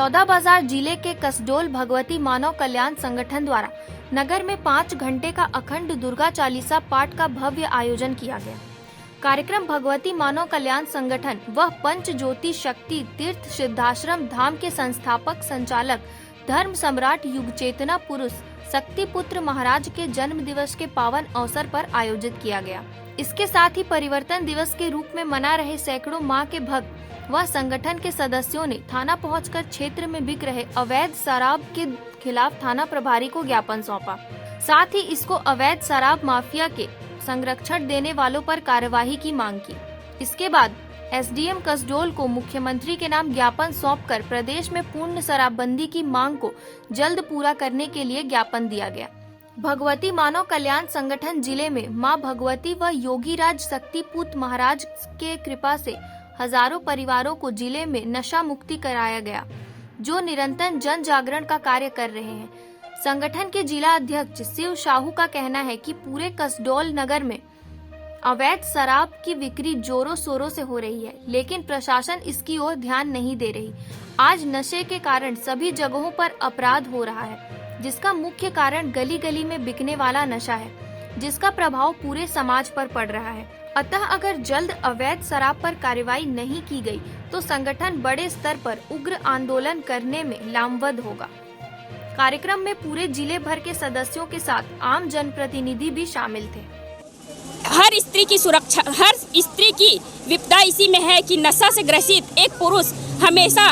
बलौदाबाजार जिले के कसडोल भगवती मानव कल्याण संगठन द्वारा नगर में 5 घंटे का अखंड दुर्गा चालीसा पाठ का भव्य आयोजन किया गया। कार्यक्रम भगवती मानव कल्याण संगठन व पंच ज्योति शक्ति तीर्थ सिद्धाश्रम धाम के संस्थापक संचालक धर्म सम्राट युग चेतना पुरुष शक्ति पुत्र महाराज के जन्म दिवस के पावन अवसर पर आयोजित किया गया। इसके साथ ही परिवर्तन दिवस के रूप में मना रहे सैकड़ों मां के भक्त व संगठन के सदस्यों ने थाना पहुंचकर क्षेत्र में बिक रहे अवैध शराब के खिलाफ थाना प्रभारी को ज्ञापन सौंपा। साथ ही इसको अवैध शराब माफिया के संरक्षण देने वालों पर कार्यवाही की मांग की। इसके बाद एसडीएम कसडोल को मुख्यमंत्री के नाम ज्ञापन सौंपकर प्रदेश में पूर्ण शराबबंदी की मांग को जल्द पूरा करने के लिए ज्ञापन दिया गया। भगवती मानव कल्याण संगठन जिले में मां भगवती व योगीराज शक्तिपुत महाराज के कृपा से हजारों परिवारों को जिले में नशा मुक्ति कराया गया, जो निरंतर जन जागरण का कार्य कर रहे हैं। संगठन के जिला अध्यक्ष शिव साहू का कहना है कि पूरे कसडोल नगर में अवैध शराब की बिक्री जोरों शोरों से हो रही है, लेकिन प्रशासन इसकी ओर ध्यान नहीं दे रही। आज नशे के कारण सभी जगहों पर अपराध हो रहा है, जिसका मुख्य कारण गली गली में बिकने वाला नशा है, जिसका प्रभाव पूरे समाज पर पड़ रहा है। अतः अगर जल्द अवैध शराब पर कार्रवाई नहीं की गई तो संगठन बड़े स्तर पर उग्र आंदोलन करने में लामबंद होगा। कार्यक्रम में पूरे जिले भर के सदस्यों के साथ आम जनप्रतिनिधि भी शामिल थे। हर स्त्री की सुरक्षा, हर स्त्री की विपदा इसी में है कि नशा से ग्रसित एक पुरुष हमेशा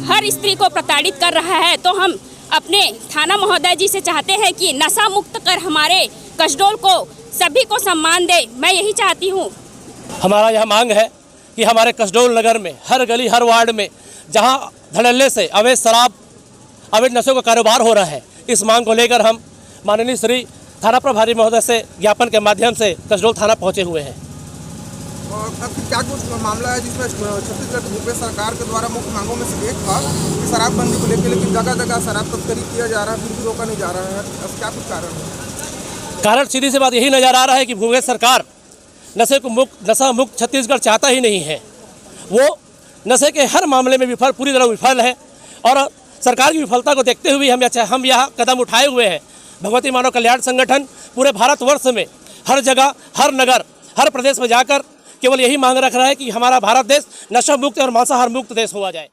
हर स्त्री को प्रताड़ित कर रहा है। तो हम अपने थाना महोदय जी से चाहते हैं कि नशा मुक्त कर हमारे कसडोल को सभी को सम्मान दे। मैं यही चाहती हूँ। हमारा यह मांग है कि हमारे कसडोल नगर में हर गली हर वार्ड में जहाँ धड़ल्ले से अवैध शराब अवैध नशों का कारोबार हो रहा है, इस मांग को लेकर हम माननीय श्री थाना प्रभारी महोदय से ज्ञापन के माध्यम से कसडोल थाना पहुंचे हुए हैं। क्या कुछ मामला है जिसमें छत्तीसगढ़ भूपेश सरकार के द्वारा मुख्य मांगों में से एक था कि शराबबंदी को लेकर, लेकिन जगह जगह शराब तस्करी किया जा रहा है, फिर भी रोका नहीं जा रहा है। अब क्या कुछ कारण है? कारण सीधी सी बात यही नजर आ रहा है कि भूपेश सरकार नशा मुक्त छत्तीसगढ़ चाहता ही नहीं है। वो नशे के हर मामले में पूरी तरह विफल है और सरकार की विफलता को देखते हुए हम यह कदम उठाए हुए हैं। भगवती मानव कल्याण संगठन पूरे भारतवर्ष में हर जगह, हर नगर, हर प्रदेश में जाकर केवल यही मांग रख रहा है कि हमारा भारत देश नशा मुक्त और मांसाहार मुक्त देश हुआ जाए।